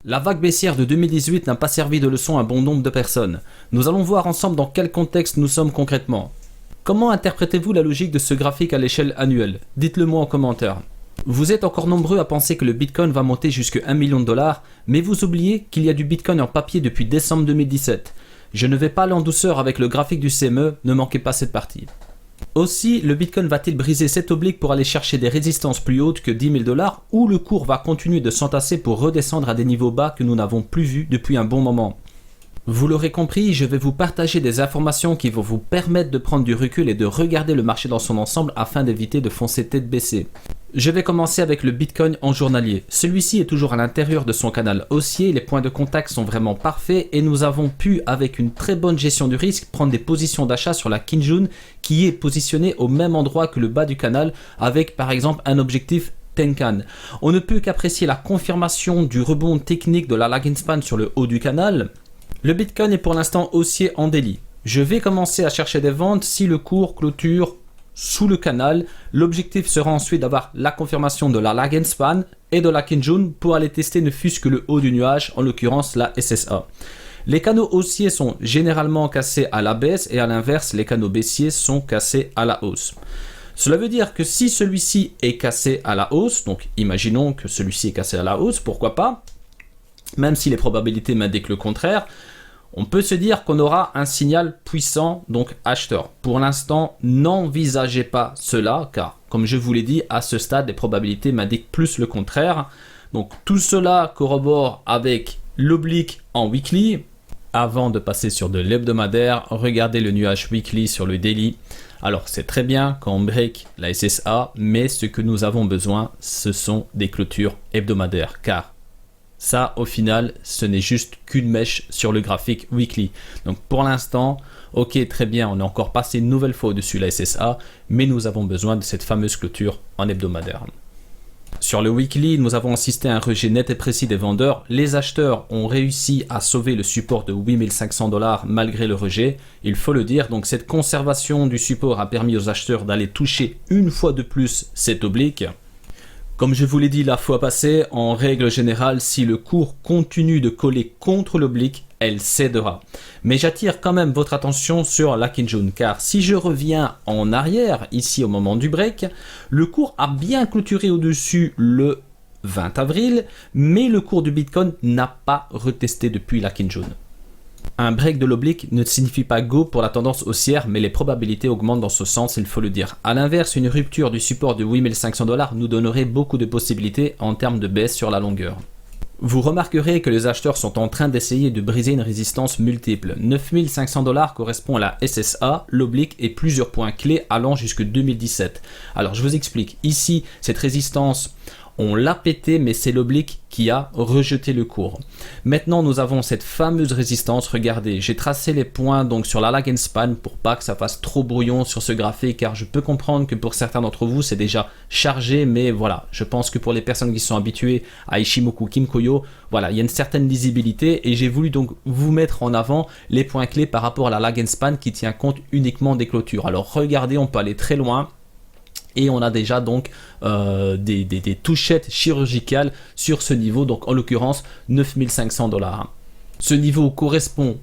La vague baissière de 2018 n'a pas servi de leçon à bon nombre de personnes. Nous allons voir ensemble dans quel contexte nous sommes concrètement. Comment interprétez-vous la logique de ce graphique à l'échelle annuelle? Dites-le moi en commentaire. Vous êtes encore nombreux à penser que le Bitcoin va monter jusqu'à 1 million de dollars, mais vous oubliez qu'il y a du Bitcoin en papier depuis décembre 2017. Je ne vais pas aller en douceur avec le graphique du CME, ne manquez pas cette partie. Aussi, le Bitcoin va-t-il briser cette oblique pour aller chercher des résistances plus hautes que 10 000 dollars ou le cours va continuer de s'entasser pour redescendre à des niveaux bas que nous n'avons plus vus depuis un bon moment? Vous l'aurez compris, je vais vous partager des informations qui vont vous permettre de prendre du recul et de regarder le marché dans son ensemble afin d'éviter de foncer tête baissée. Je vais commencer avec le Bitcoin en journalier. Celui-ci est toujours à l'intérieur de son canal haussier, les points de contact sont vraiment parfaits et nous avons pu, avec une très bonne gestion du risque, prendre des positions d'achat sur la Kinjun qui est positionnée au même endroit que le bas du canal avec par exemple un objectif Tenkan. On ne peut qu'apprécier la confirmation du rebond technique de la lagging span sur le haut du canal. Le Bitcoin est pour l'instant haussier en daily. Je vais commencer à chercher des ventes si le cours clôture sous le canal. L'objectif sera ensuite d'avoir la confirmation de la lagging span et de la Kinjun pour aller tester ne fût-ce que le haut du nuage, en l'occurrence la SSA. Les canaux haussiers sont généralement cassés à la baisse et à l'inverse, les canaux baissiers sont cassés à la hausse. Cela veut dire que si celui-ci est cassé à la hausse, donc imaginons que celui-ci est cassé à la hausse, pourquoi pas, même si les probabilités m'indiquent le contraire, on peut se dire qu'on aura un signal puissant, donc acheteur. Pour l'instant, n'envisagez pas cela, car comme je vous l'ai dit, à ce stade, les probabilités m'indiquent plus le contraire. Donc tout cela corrobore avec l'oblique en weekly. Avant de passer sur de l'hebdomadaire, regardez le nuage weekly sur le daily. Alors c'est très bien quand on break la SSA, mais ce que nous avons besoin, ce sont des clôtures hebdomadaires, car ça, au final, ce n'est juste qu'une mèche sur le graphique weekly. Donc pour l'instant, ok, très bien, on est encore passé une nouvelle fois au-dessus de la SSA, mais nous avons besoin de cette fameuse clôture en hebdomadaire. Sur le weekly, nous avons assisté à un rejet net et précis des vendeurs. Les acheteurs ont réussi à sauver le support de 8500 $ malgré le rejet. Il faut le dire, donc cette conservation du support a permis aux acheteurs d'aller toucher une fois de plus cette oblique. Comme je vous l'ai dit la fois passée, en règle générale, si le cours continue de coller contre l'oblique, elle cédera. Mais j'attire quand même votre attention sur la Kinjun, car si je reviens en arrière, ici au moment du break, le cours a bien clôturé au-dessus le 20 avril, mais le cours du Bitcoin n'a pas retesté depuis la Kinjun. Un break de l'oblique ne signifie pas go pour la tendance haussière, mais les probabilités augmentent dans ce sens, il faut le dire. A l'inverse, une rupture du support de 8500 $ nous donnerait beaucoup de possibilités en termes de baisse sur la longueur. Vous remarquerez que les acheteurs sont en train d'essayer de briser une résistance multiple. 9500 $ correspond à la SSA, l'oblique et plusieurs points clés allant jusque 2017. Alors je vous explique, ici cette résistance, on l'a pété, mais c'est l'oblique qui a rejeté le cours. Maintenant, nous avons cette fameuse résistance. Regardez, j'ai tracé les points donc sur la lagging span pour pas que ça fasse trop brouillon sur ce graphique, car je peux comprendre que pour certains d'entre vous, c'est déjà chargé, mais voilà, je pense que pour les personnes qui sont habituées à Ishimoku Kinkoyo, voilà, il y a une certaine lisibilité et j'ai voulu donc vous mettre en avant les points clés par rapport à la lagging span qui tient compte uniquement des clôtures. Alors regardez, on peut aller très loin. Et on a déjà donc des touchettes chirurgicales sur ce niveau, donc en l'occurrence 9500 $. Ce niveau correspond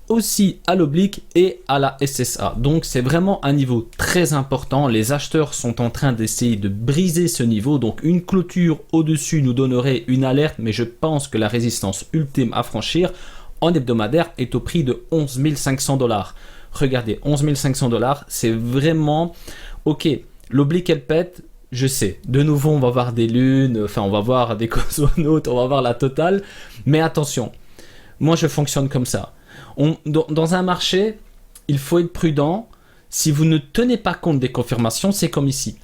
aussi à l'oblique et à la SSA. Donc c'est vraiment un niveau très important. Les acheteurs sont en train d'essayer de briser ce niveau. Donc une clôture au-dessus nous donnerait une alerte, mais je pense que la résistance ultime à franchir en hebdomadaire est au prix de 11 500 $. Regardez, 11 500 $, c'est vraiment ok. L'oblique elle pète, je sais, de nouveau on va voir des lunes, enfin on va voir des cosmonautes, on va voir la totale, mais attention, moi je fonctionne comme ça. Dans un marché, il faut être prudent, si vous ne tenez pas compte des confirmations, c'est comme ici.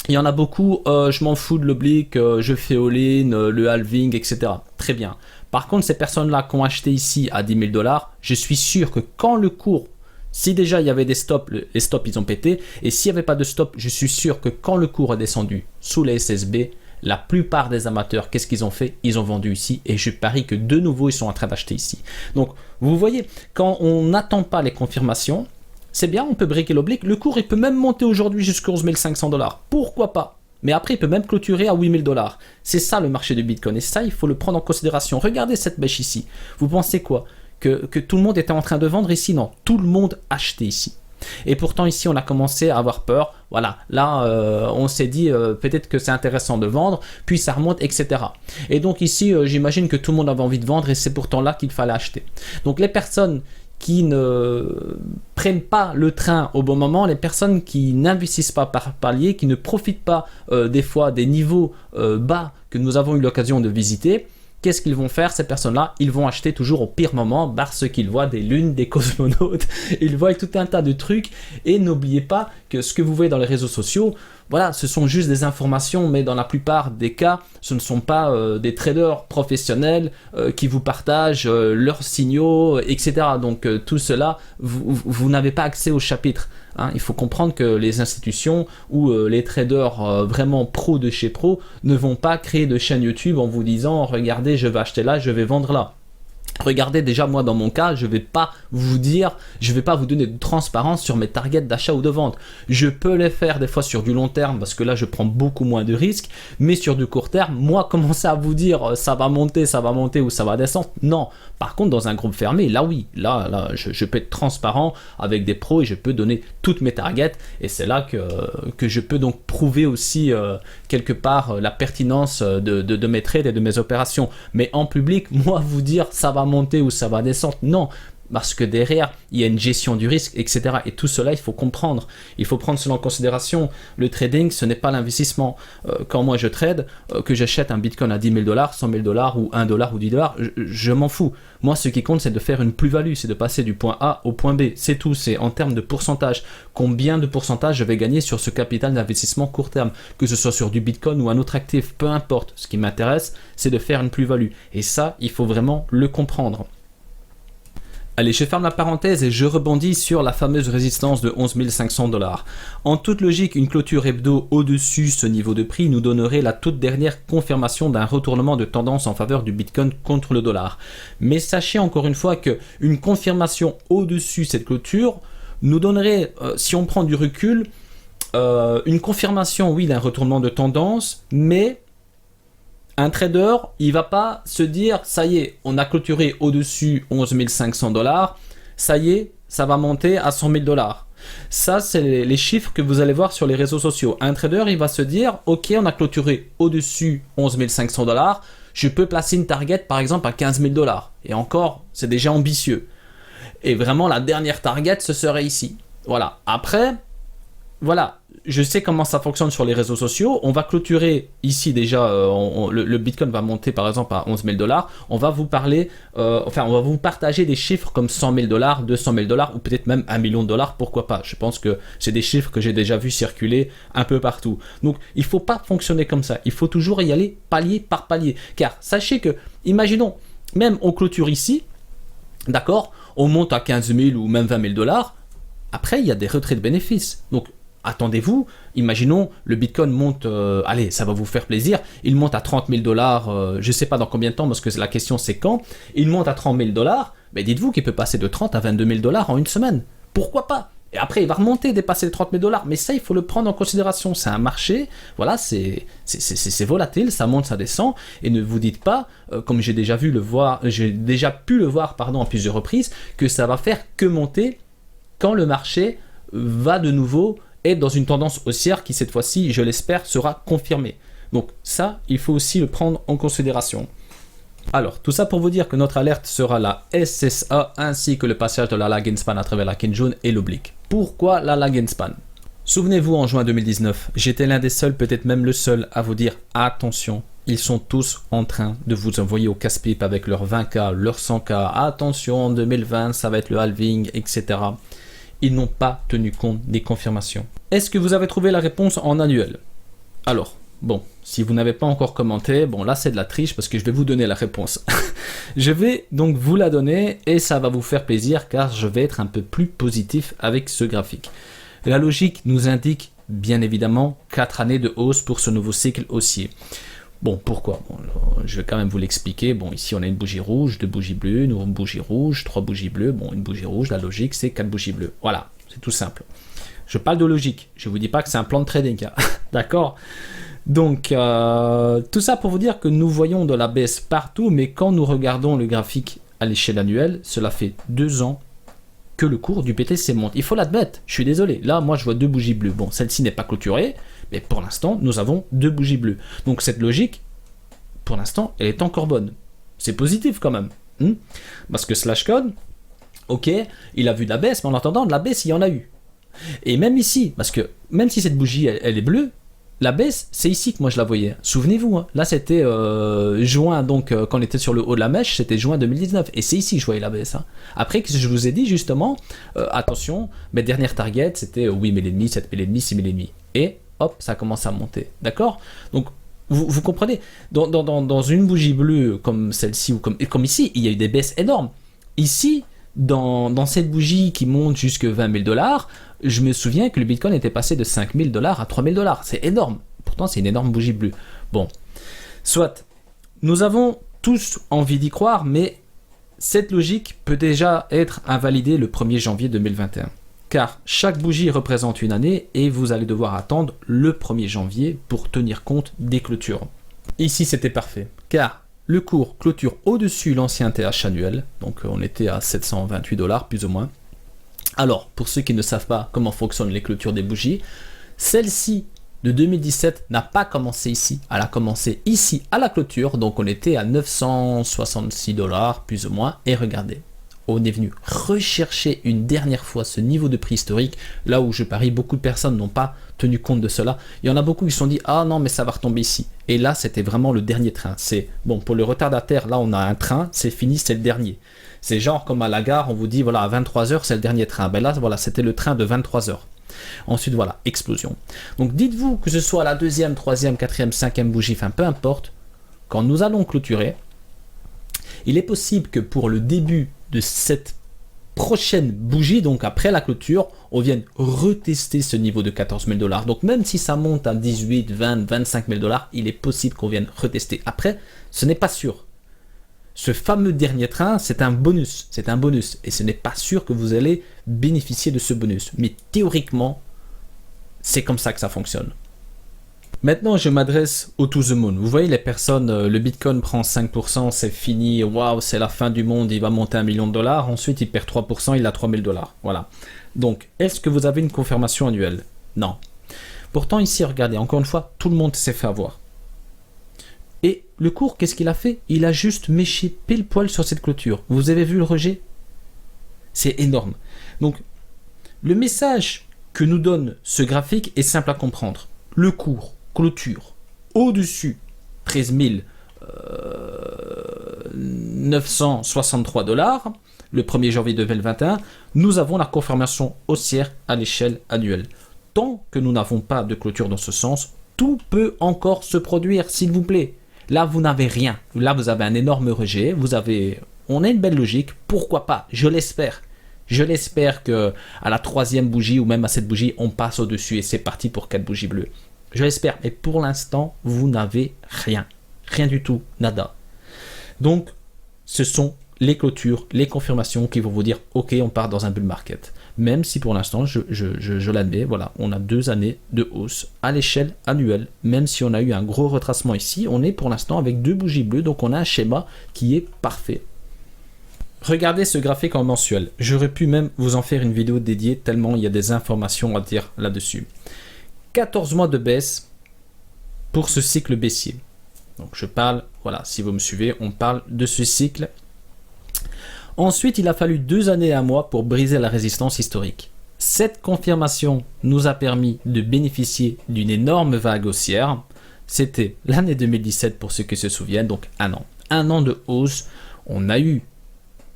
Il y en a beaucoup, je m'en fous de l'oblique, je fais all-in, le halving, etc. Très bien. Par contre, ces personnes-là qui ont acheté ici à 10 000 $, je suis sûr que quand le cours Si déjà il y avait des stops, les stops ils ont pété, et s'il n'y avait pas de stop, je suis sûr que quand le cours est descendu sous les SSB, la plupart des amateurs, qu'est-ce qu'ils ont fait? Ils ont vendu ici, et je parie que de nouveau ils sont en train d'acheter ici. Donc vous voyez, quand on n'attend pas les confirmations, c'est bien, on peut breaker l'oblique, le cours il peut même monter aujourd'hui jusqu'à 11 500 $, pourquoi pas? Mais après, il peut même clôturer à 8 000 $. C'est ça le marché du Bitcoin. Et ça, il faut le prendre en considération. Regardez cette bêche ici. Vous pensez quoi? Que tout le monde était en train de vendre ici? Non, tout le monde achetait ici. Et pourtant, ici, on a commencé à avoir peur. Voilà, là, on s'est dit peut-être que c'est intéressant de vendre, puis ça remonte, etc. Et donc ici, j'imagine que tout le monde avait envie de vendre et c'est pourtant là qu'il fallait acheter. Donc les personnes qui ne prennent pas le train au bon moment, les personnes qui n'investissent pas par palier, qui ne profitent pas des fois des niveaux bas que nous avons eu l'occasion de visiter, qu'est-ce qu'ils vont faire ces personnes-là? Ils vont acheter toujours au pire moment parce qu'ils voient des lunes, des cosmonautes, ils voient tout un tas de trucs et n'oubliez pas que ce que vous voyez dans les réseaux sociaux, voilà, ce sont juste des informations, mais dans la plupart des cas, ce ne sont pas des traders professionnels qui vous partagent leurs signaux, etc. Donc tout cela, vous n'avez pas accès au chapitre. Hein. Il faut comprendre que les institutions ou les traders vraiment pros de chez pro ne vont pas créer de chaîne YouTube en vous disant « Regardez, je vais acheter là, je vais vendre là ». Regardez, déjà moi dans mon cas, je vais pas vous donner de transparence sur mes targets d'achat ou de vente. Je peux les faire des fois sur du long terme parce que là je prends beaucoup moins de risques, mais sur du court terme, moi commencer à vous dire ça va monter ou ça va descendre, non. Par contre dans un groupe fermé, là oui, là je peux être transparent avec des pros et je peux donner toutes mes targets et c'est là que je peux donc prouver aussi quelque part la pertinence de mes trades et de mes opérations. Mais en public, moi vous dire ça va monter ou ça va descendre, non, parce que derrière il y a une gestion du risque, etc. Et tout cela il faut comprendre, il faut prendre cela en considération. Le trading ce n'est pas l'investissement. Quand moi je trade, que j'achète un bitcoin à 10 000 $, 100 000 $ ou 1 $ ou 10 $, je m'en fous. Moi ce qui compte c'est de faire une plus-value, c'est de passer du point A au point B, c'est tout. C'est en termes de pourcentage, combien de pourcentage je vais gagner sur ce capital d'investissement court terme, que ce soit sur du bitcoin ou un autre actif, peu importe. Ce qui m'intéresse c'est de faire une plus-value et ça il faut vraiment le comprendre. Allez, je ferme la parenthèse et je rebondis sur la fameuse résistance de 11 500 $. En toute logique, une clôture hebdo au-dessus ce niveau de prix nous donnerait la toute dernière confirmation d'un retournement de tendance en faveur du Bitcoin contre le dollar. Mais sachez encore une fois qu'une confirmation au-dessus cette clôture nous donnerait, si on prend du recul, une confirmation, oui, d'un retournement de tendance, mais un trader, il va pas se dire ça y est, on a clôturé au-dessus 11 500 $, ça y est, ça va monter à 100 000 $. Ça, c'est les chiffres que vous allez voir sur les réseaux sociaux. Un trader, il va se dire ok, on a clôturé au-dessus 11 500 $, je peux placer une target par exemple à 15 000 $. Et encore, c'est déjà ambitieux. Et vraiment, la dernière target, ce serait ici. Voilà. Après, voilà. Je sais comment ça fonctionne sur les réseaux sociaux. On va clôturer ici déjà, le Bitcoin va monter par exemple à 11 000 $. On va vous parler, on va vous partager des chiffres comme 100 000 $, 200 000 $ ou peut-être même 1 million de $, pourquoi pas. Je pense que c'est des chiffres que j'ai déjà vu circuler un peu partout. Donc il ne faut pas fonctionner comme ça. Il faut toujours y aller palier par palier. Car sachez que, imaginons, même on clôture ici, d'accord, on monte à 15 000 ou même 20 000 $. Après, il y a des retraits de bénéfices. Donc, attendez-vous, imaginons le Bitcoin monte, allez, ça va vous faire plaisir, il monte à 30 000 $, je ne sais pas dans combien de temps parce que la question c'est quand, il monte à 30 000 $, mais dites-vous qu'il peut passer de 30 à 22 000 $ en une semaine. Pourquoi pas? Et après il va remonter, dépasser les 30 000 $, mais ça il faut le prendre en considération, c'est un marché, voilà, c'est volatile, ça monte, ça descend, et ne vous dites pas, comme j'ai déjà pu le voir à plusieurs reprises, que ça va faire que monter quand le marché va de nouveau être dans une tendance haussière qui cette fois-ci, je l'espère, sera confirmée. Donc ça, il faut aussi le prendre en considération. Alors, tout ça pour vous dire que notre alerte sera la SSA ainsi que le passage de la lag and span à travers la Kinjun et l'oblique. Pourquoi la lag and span? Souvenez-vous, en juin 2019, j'étais l'un des seuls, peut-être même le seul, à vous dire attention, ils sont tous en train de vous envoyer au casse-pipe avec leurs 20K, leurs 100K, attention, en 2020, ça va être le halving, etc. Ils n'ont pas tenu compte des confirmations. Est-ce que vous avez trouvé la réponse en annuel? Alors, Bon, si vous n'avez pas encore commenté, bon là c'est de la triche parce que je vais vous donner la réponse. Je vais donc vous la donner et ça va vous faire plaisir car je vais être un peu plus positif avec ce graphique. La logique nous indique bien évidemment 4 années de hausse pour ce nouveau cycle haussier. Bon, pourquoi? Bon, je vais quand même vous l'expliquer. Bon, ici on a une bougie rouge, 2 bougies bleues, une bougie rouge, 3 bougies bleues. Bon, une bougie rouge, la logique c'est 4 bougies bleues. Voilà, c'est tout simple. Je parle de logique, je ne vous dis pas que c'est un plan de trading, hein. D'accord? Donc, tout ça pour vous dire que nous voyons de la baisse partout, mais quand nous regardons le graphique à l'échelle annuelle, cela fait 2 ans que le cours du BTC monte. Il faut l'admettre, je suis désolé. Là, moi, je vois 2 bougies bleues. Bon, celle-ci n'est pas clôturée, mais pour l'instant, nous avons 2 bougies bleues. Donc, cette logique, pour l'instant, elle est encore bonne. C'est positif quand même. Parce que Slash Code, ok, il a vu de la baisse, mais en attendant, de la baisse, il y en a eu. Et même ici, parce que même si cette bougie, elle est bleue, la baisse, c'est ici que moi je la voyais. Souvenez-vous, hein, là c'était juin, donc quand on était sur le haut de la mèche, c'était juin 2019. Et c'est ici que je voyais la baisse. Hein. Après, je vous ai dit justement, attention, mes dernières targets, c'était 8 000 et demi, 7 000 et demi, 6 000 et demi. Et hop, ça commence à monter. D'accord? Donc, vous comprenez, dans une bougie bleue comme celle-ci, ou comme ici, il y a eu des baisses énormes. Ici, dans cette bougie qui monte jusque 20 000 $, je me souviens que le Bitcoin était passé de 5 000 $ à 3 000 $. C'est énorme. Pourtant, c'est une énorme bougie bleue. Bon, soit. Nous avons tous envie d'y croire, mais cette logique peut déjà être invalidée le 1er janvier 2021. Car chaque bougie représente une année et vous allez devoir attendre le 1er janvier pour tenir compte des clôtures. Ici, c'était parfait. Car le cours clôture au-dessus l'ancien TH annuel. Donc, on était à 728 $ plus ou moins. Alors, pour ceux qui ne savent pas comment fonctionnent les clôtures des bougies, celle-ci de 2017 n'a pas commencé ici. Elle a commencé ici à la clôture, donc on était à 966 $ plus ou moins. Et regardez, on est venu rechercher une dernière fois ce niveau de prix historique, là où je parie beaucoup de personnes n'ont pas tenu compte de cela. Il y en a beaucoup qui se sont dit, ah non mais ça va retomber ici. Et là c'était vraiment le dernier train. C'est bon, pour le retardataire, là on a un train, c'est fini, c'est le dernier. C'est genre comme à la gare, on vous dit voilà à 23h c'est le dernier train. Ben là voilà, c'était le train de 23h. Ensuite voilà, explosion. Donc dites-vous que ce soit la deuxième, troisième, quatrième, cinquième bougie, enfin peu importe, quand nous allons clôturer, il est possible que pour le début de cette prochaine bougie, donc après la clôture, on vienne retester ce niveau de 14 000 $. Donc même si ça monte à 18, 20, 25 000 $, il est possible qu'on vienne retester. Après, ce n'est pas sûr. Ce fameux dernier train, c'est un bonus. C'est un bonus. Et ce n'est pas sûr que vous allez bénéficier de ce bonus. Mais théoriquement, c'est comme ça que ça fonctionne. Maintenant, je m'adresse au to the moon. Vous voyez les personnes, le Bitcoin prend 5%, c'est fini, waouh, c'est la fin du monde, il va monter 1 million de dollars. Ensuite, il perd 3%, il a 3 000 $. Voilà. Donc, est-ce que vous avez une confirmation annuelle? Non. Pourtant, ici, regardez, encore une fois, tout le monde s'est fait avoir. Et le cours, qu'est-ce qu'il a fait? Il a juste méché pile poil sur cette clôture. Vous avez vu le rejet? C'est énorme. Donc, le message que nous donne ce graphique est simple à comprendre. Le cours clôture au-dessus 13 963 $, le 1er janvier 2021, nous avons la confirmation haussière à l'échelle annuelle. Tant que nous n'avons pas de clôture dans ce sens, tout peut encore se produire, s'il vous plaît. Là, vous n'avez rien. Là, vous avez un énorme rejet. On a une belle logique. Pourquoi pas? Je l'espère. Je l'espère que à la troisième bougie ou même à cette bougie, on passe au-dessus et c'est parti pour 4 bougies bleues. Je l'espère. Mais pour l'instant, vous n'avez rien. Rien du tout. Nada. Donc, ce sont les clôtures, les confirmations qui vont vous dire « Ok, on part dans un bull market ». Même si pour l'instant, je l'admets, voilà, on a 2 années de hausse à l'échelle annuelle. Même si on a eu un gros retracement ici, on est pour l'instant avec 2 bougies bleues, donc on a un schéma qui est parfait. Regardez ce graphique en mensuel. J'aurais pu même vous en faire une vidéo dédiée tellement il y a des informations à dire là-dessus. 14 mois de baisse pour ce cycle baissier. Donc je parle, voilà, si vous me suivez, on parle de ce cycle. Ensuite, il a fallu 2 années et 1 mois pour briser la résistance historique. Cette confirmation nous a permis de bénéficier d'une énorme vague haussière. C'était l'année 2017 pour ceux qui se souviennent, donc 1 an. 1 an de hausse. On a eu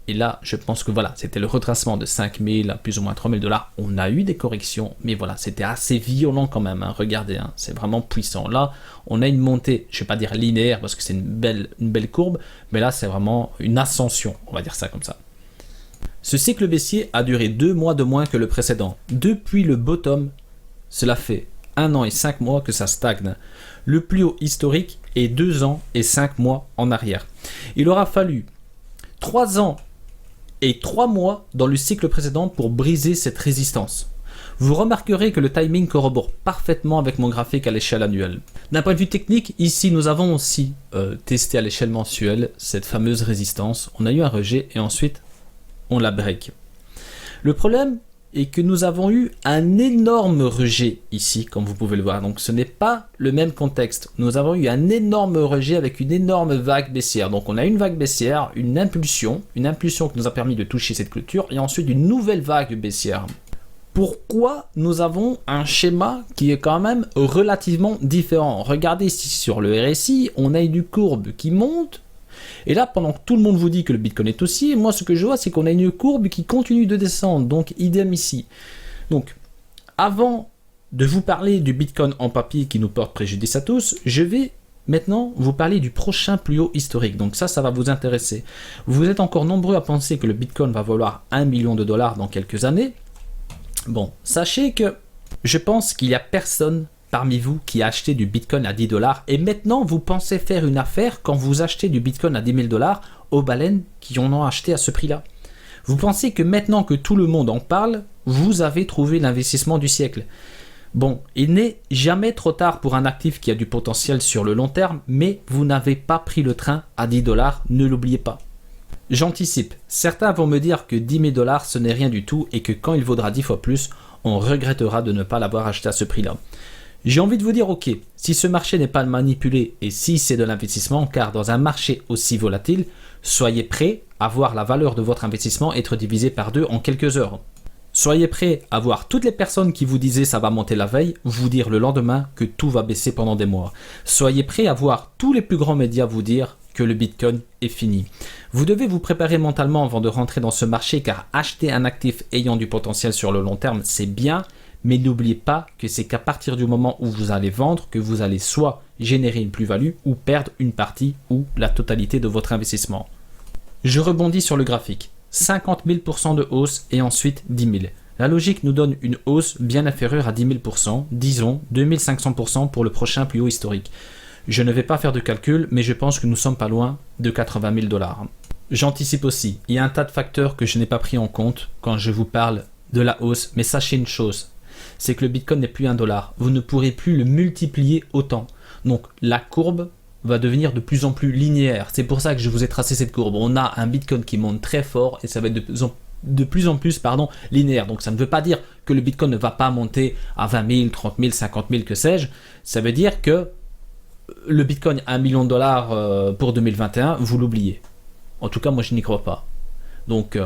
Et là, je pense que voilà, c'était le retracement de 5000 à plus ou moins 3000 $. On a eu des corrections, mais voilà, c'était assez violent quand même. Hein. Regardez, hein, c'est vraiment puissant. Là, on a une montée, je ne vais pas dire linéaire parce que c'est une belle courbe, mais là, c'est vraiment une ascension, on va dire ça comme ça. Ce cycle baissier a duré 2 mois de moins que le précédent. Depuis le bottom, cela fait 1 an et 5 mois que ça stagne. Le plus haut historique est 2 ans et 5 mois en arrière. Il aura fallu 3 ans et 3 mois dans le cycle précédent pour briser cette résistance. Vous remarquerez que le timing corrobore parfaitement avec mon graphique à l'échelle annuelle. D'un point de vue technique, ici nous avons aussi testé à l'échelle mensuelle cette fameuse résistance. On a eu un rejet et ensuite on la break. Le problème est que nous avons eu un énorme rejet ici, comme vous pouvez le voir. Donc ce n'est pas le même contexte. Nous avons eu un énorme rejet avec une énorme vague baissière. Donc on a une vague baissière, une impulsion qui nous a permis de toucher cette clôture et ensuite une nouvelle vague baissière. Pourquoi nous avons un schéma qui est quand même relativement différent? Regardez ici sur le RSI, on a une courbe qui monte. Et là, pendant que tout le monde vous dit que le Bitcoin est haussier, moi ce que je vois, c'est qu'on a une courbe qui continue de descendre. Donc, idem ici. Donc, avant de vous parler du Bitcoin en papier qui nous porte préjudice à tous, je vais maintenant vous parler du prochain plus haut historique. Donc ça va vous intéresser. Vous êtes encore nombreux à penser que le Bitcoin va valoir 1 million de dollars dans quelques années. Bon, sachez que je pense qu'il n'y a personne parmi vous qui a acheté du Bitcoin à 10 $ et maintenant vous pensez faire une affaire quand vous achetez du Bitcoin à 10 000 $ aux baleines qui en ont acheté à ce prix-là. Vous pensez que maintenant que tout le monde en parle, vous avez trouvé l'investissement du siècle. Bon, il n'est jamais trop tard pour un actif qui a du potentiel sur le long terme, mais vous n'avez pas pris le train à 10 $, ne l'oubliez pas. J'anticipe, certains vont me dire que 10 000 $ ce n'est rien du tout et que quand il vaudra 10 fois plus, on regrettera de ne pas l'avoir acheté à ce prix-là. J'ai envie de vous dire, ok, si ce marché n'est pas manipulé et si c'est de l'investissement, car dans un marché aussi volatile, soyez prêts à voir la valeur de votre investissement être divisée par 2 en quelques heures. Soyez prêts à voir toutes les personnes qui vous disaient ça va monter la veille, vous dire le lendemain que tout va baisser pendant des mois. Soyez prêts à voir tous les plus grands médias vous dire que le Bitcoin est fini. Vous devez vous préparer mentalement avant de rentrer dans ce marché car acheter un actif ayant du potentiel sur le long terme, c'est bien. Mais n'oubliez pas que c'est qu'à partir du moment où vous allez vendre, que vous allez soit générer une plus-value ou perdre une partie ou la totalité de votre investissement. Je rebondis sur le graphique. 50 000 % de hausse et ensuite 10 000. La logique nous donne une hausse bien inférieure à 10 000 %, disons 2500 % pour le prochain plus haut historique. Je ne vais pas faire de calcul, mais je pense que nous sommes pas loin de 80 000 $. J'anticipe aussi, il y a un tas de facteurs que je n'ai pas pris en compte quand je vous parle de la hausse, mais sachez une chose, c'est que le Bitcoin n'est plus 1 $. Vous ne pourrez plus le multiplier autant. Donc la courbe va devenir de plus en plus linéaire. C'est pour ça que je vous ai tracé cette courbe. On a un Bitcoin qui monte très fort et ça va être de plus en plus linéaire. Donc ça ne veut pas dire que le Bitcoin ne va pas monter à 20 000, 30 000, 50 000, que sais-je. Ça veut dire que le Bitcoin à 1 million de dollars pour 2021, vous l'oubliez. En tout cas, moi je n'y crois pas. Donc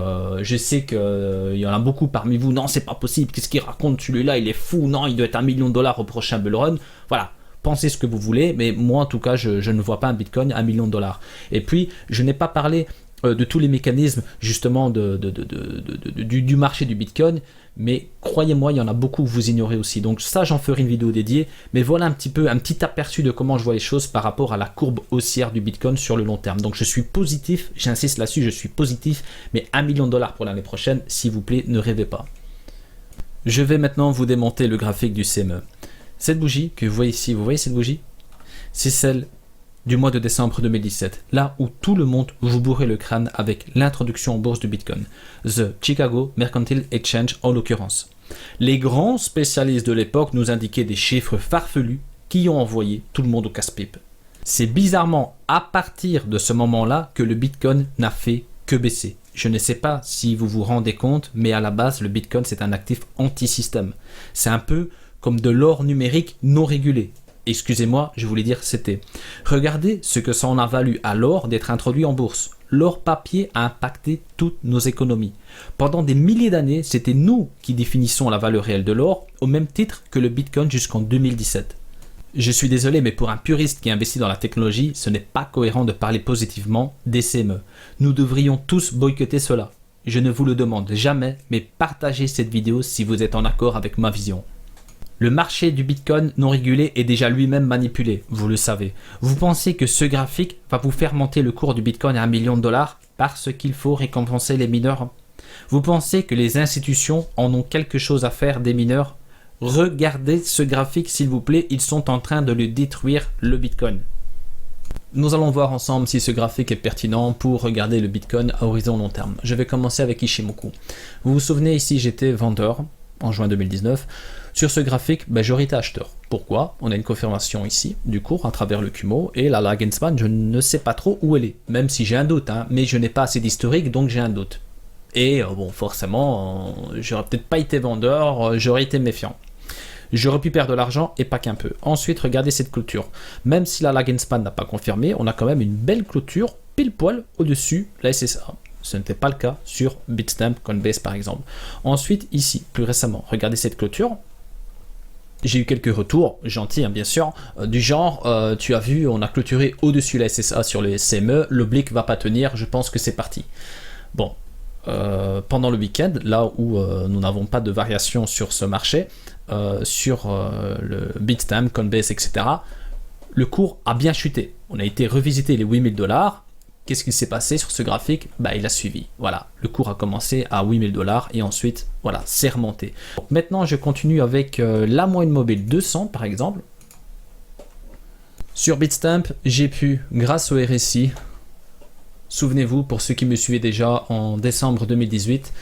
je sais qu'il y en a beaucoup parmi vous, non c'est pas possible, qu'est-ce qu'il raconte celui-là, il est fou, non il doit être 1 million de dollars au prochain bull run. Voilà, pensez ce que vous voulez, mais moi en tout cas je ne vois pas un Bitcoin à 1 million de dollars. Et puis je n'ai pas parlé de tous les mécanismes justement du marché du Bitcoin, mais croyez-moi il y en a beaucoup que vous ignorez aussi, donc ça j'en ferai une vidéo dédiée, mais voilà un petit aperçu de comment je vois les choses par rapport à la courbe haussière du Bitcoin sur le long terme. Donc je suis positif, j'insiste là-dessus, je suis positif, mais 1 million de dollars pour l'année prochaine, s'il vous plaît, ne rêvez pas. Je vais maintenant vous démonter le graphique du CME. Cette bougie que vous voyez ici, vous voyez cette bougie? C'est celle du mois de décembre 2017, là où tout le monde vous bourrait le crâne avec l'introduction en bourse du Bitcoin, The Chicago Mercantile Exchange en l'occurrence. Les grands spécialistes de l'époque nous indiquaient des chiffres farfelus qui ont envoyé tout le monde au casse-pipe. C'est bizarrement à partir de ce moment-là que le Bitcoin n'a fait que baisser. Je ne sais pas si vous vous rendez compte, mais à la base, le Bitcoin c'est un actif anti-système. C'est un peu comme de l'or numérique non régulé. Excusez-moi, je voulais dire c'était. Regardez ce que ça en a valu à l'or d'être introduit en bourse. L'or papier a impacté toutes nos économies. Pendant des milliers d'années, c'était nous qui définissons la valeur réelle de l'or, au même titre que le Bitcoin jusqu'en 2017. Je suis désolé, mais pour un puriste qui investit dans la technologie, ce n'est pas cohérent de parler positivement des CME. Nous devrions tous boycotter cela. Je ne vous le demande jamais, mais partagez cette vidéo si vous êtes en accord avec ma vision. Le marché du Bitcoin non régulé est déjà lui-même manipulé, vous le savez. Vous pensez que ce graphique va vous faire monter le cours du Bitcoin à $1 million parce qu'il faut récompenser les mineurs? Vous pensez que les institutions en ont quelque chose à faire des mineurs? Regardez ce graphique s'il vous plaît, ils sont en train de le détruire, le Bitcoin. Nous allons voir ensemble si ce graphique est pertinent pour regarder le Bitcoin à horizon long terme. Je vais commencer avec Ishimoku. Vous vous souvenez ici, j'étais vendeur en juin 2019. Sur ce graphique, j'aurais été acheteur. Pourquoi? On a une confirmation ici du cours à travers le Kumo et la Lagenspan, je ne sais pas trop où elle est, même si j'ai un doute, mais je n'ai pas assez d'historique donc j'ai un doute. Et bon, forcément, j'aurais peut-être pas été vendeur, j'aurais été méfiant. J'aurais pu perdre de l'argent et pas qu'un peu. Ensuite, regardez cette clôture. Même si la Lagenspan n'a pas confirmé, on a quand même une belle clôture pile poil au-dessus la SSA. Ce n'était pas le cas sur Bitstamp, Coinbase par exemple. Ensuite, ici, plus récemment, regardez cette clôture. J'ai eu quelques retours, gentils bien sûr, du genre, tu as vu, on a clôturé au-dessus la SSA sur les CME, l'oblique va pas tenir, je pense que c'est parti. Bon, pendant le week-end, là où nous n'avons pas de variation sur ce marché, sur le Bitstamp, Coinbase, etc., le cours a bien chuté. On a été revisiter les $8 000. Qu'est-ce qui s'est passé sur ce graphique? Il a suivi. Voilà, le cours a commencé à $8 000 et ensuite, voilà, c'est remonté. Donc, maintenant, je continue avec la moyenne mobile 200 par exemple. Sur Bitstamp, j'ai pu, grâce au RSI, souvenez-vous, pour ceux qui me suivaient déjà en décembre 2018,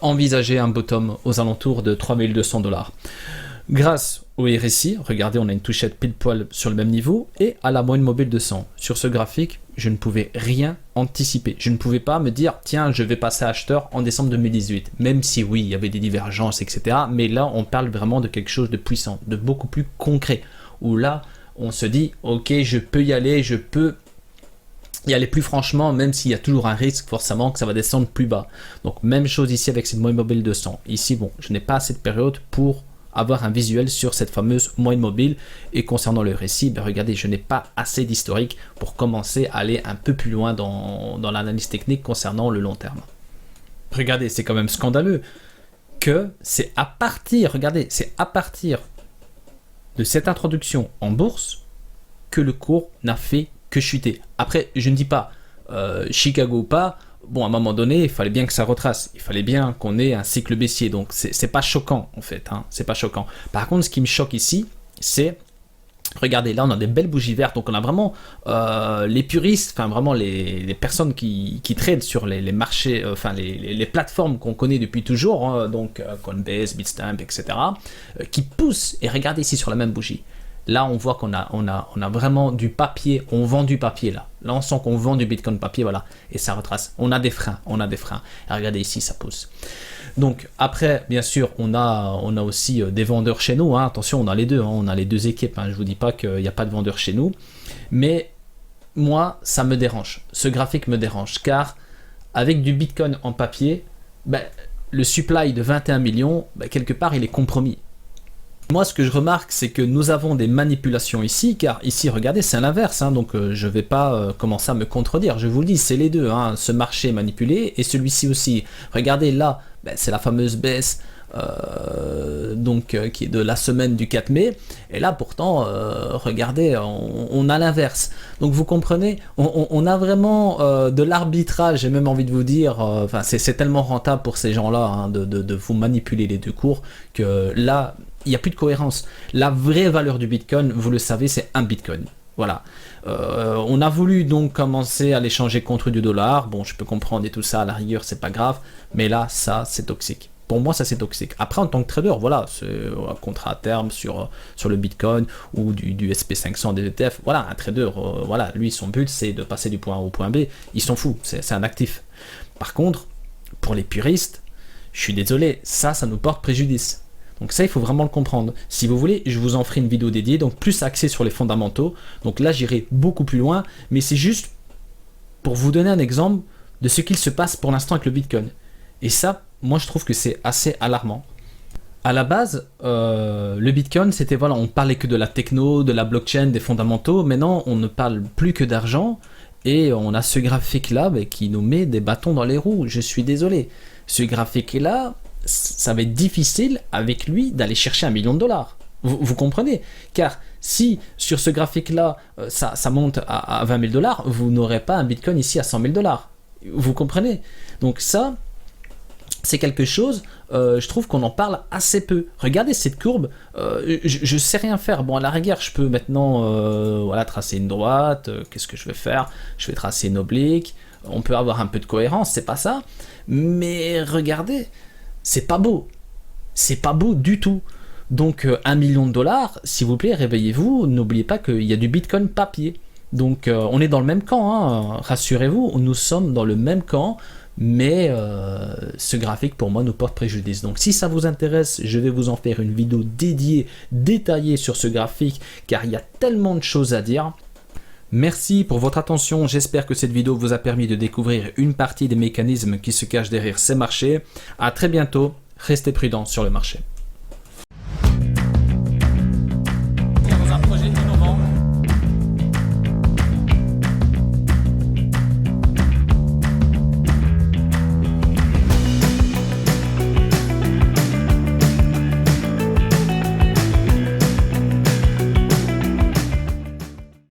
envisager un bottom aux alentours de $3 200. Grâce au RSI, regardez, on a une touchette pile poil sur le même niveau, et à la moyenne mobile 200. Sur ce graphique, je ne pouvais rien anticiper. Je ne pouvais pas me dire, tiens, je vais passer acheteur en décembre 2018. Même si oui, il y avait des divergences, etc. Mais là, on parle vraiment de quelque chose de puissant, de beaucoup plus concret. Où là, on se dit, ok, je peux y aller, je peux y aller plus franchement, même s'il y a toujours un risque forcément que ça va descendre plus bas. Donc, même chose ici avec cette moyenne mobile 200. Ici, bon, je n'ai pas assez de période pour avoir un visuel sur cette fameuse moyenne mobile. Et concernant le récit, regardez, je n'ai pas assez d'historique pour commencer à aller un peu plus loin dans l'analyse technique concernant le long terme. Regardez, c'est quand même scandaleux que c'est à partir, regardez, c'est à partir de cette introduction en bourse que le cours n'a fait que chuter. Après, je ne dis pas Chicago ou pas. Bon, à un moment donné, il fallait bien que ça retrace. Il fallait bien qu'on ait un cycle baissier. Donc, c'est pas choquant, en fait. C'est pas choquant. Par contre, ce qui me choque ici, c'est... Regardez, là, on a des belles bougies vertes. Donc, on a vraiment les puristes, enfin, vraiment les personnes qui tradent sur les marchés, enfin, les plateformes qu'on connaît depuis toujours, donc Coinbase, Bitstamp, etc., qui poussent. Et regardez ici sur la même bougie. Là, on voit qu'on a vraiment du papier, on vend du papier là. Là, on sent qu'on vend du Bitcoin papier, voilà, et ça retrace. On a des freins. Et regardez ici, ça pousse. Donc, après, bien sûr, on a aussi des vendeurs chez nous. Attention, on a les deux, on a les deux équipes. Je ne vous dis pas qu'il n'y a pas de vendeurs chez nous. Mais moi, ça me dérange. Ce graphique me dérange, car avec du Bitcoin en papier, le supply de 21 millions, quelque part, il est compromis. Moi, ce que je remarque, c'est que nous avons des manipulations ici, car ici, regardez, c'est l'inverse, donc je ne vais pas commencer à me contredire. Je vous le dis, c'est les deux, ce marché manipulé et celui-ci aussi. Regardez là, c'est la fameuse baisse qui est de la semaine du 4 mai, et là pourtant, regardez, on a l'inverse. Donc vous comprenez, on a vraiment de l'arbitrage, j'ai même envie de vous dire, c'est tellement rentable pour ces gens-là de vous manipuler les deux cours, que là, il n'y a plus de cohérence. La vraie valeur du Bitcoin, vous le savez, c'est un Bitcoin. Voilà. On a voulu donc commencer à l'échanger contre du dollar. Bon, je peux comprendre et tout ça, à la rigueur, c'est pas grave. Mais là, ça, c'est toxique. Pour moi, ça, c'est toxique. Après, en tant que trader, voilà, c'est un contrat à terme sur le Bitcoin ou du SP500, des ETF. Voilà, un trader, voilà, lui, son but, c'est de passer du point A au point B. Il s'en fout, c'est un actif. Par contre, pour les puristes, je suis désolé, ça nous porte préjudice. Donc ça, il faut vraiment le comprendre. Si vous voulez, je vous en ferai une vidéo dédiée, donc plus axée sur les fondamentaux. Donc là, j'irai beaucoup plus loin, mais c'est juste pour vous donner un exemple de ce qu'il se passe pour l'instant avec le Bitcoin. Et ça, moi, je trouve que c'est assez alarmant. À la base, le Bitcoin, c'était voilà, on parlait que de la techno, de la blockchain, des fondamentaux. Maintenant, on ne parle plus que d'argent et on a ce graphique-là qui nous met des bâtons dans les roues. Je suis désolé. Ce graphique-là, ça va être difficile avec lui d'aller chercher 1 million de dollars. Vous comprenez? Car si sur ce graphique-là, ça monte à 20 000 dollars, vous n'aurez pas un Bitcoin ici à 100 000 dollars. Vous comprenez? Donc ça, c'est quelque chose, je trouve qu'on en parle assez peu. Regardez cette courbe, je ne sais rien faire. Bon, à la rigueur, je peux maintenant voilà, tracer une droite. Qu'est-ce que je vais faire? Je vais tracer une oblique. On peut avoir un peu de cohérence, c'est pas ça. Mais regardez, c'est pas beau. C'est pas beau du tout. Donc 1 million de dollars, s'il vous plaît, réveillez-vous. N'oubliez pas qu'il y a du Bitcoin papier. Donc on est dans le même camp, hein. Rassurez-vous, nous sommes dans le même camp. Mais ce graphique pour moi nous porte préjudice. Donc si ça vous intéresse, je vais vous en faire une vidéo dédiée, détaillée sur ce graphique, car il y a tellement de choses à dire. Merci pour votre attention, j'espère que cette vidéo vous a permis de découvrir une partie des mécanismes qui se cachent derrière ces marchés. A très bientôt, restez prudents sur le marché.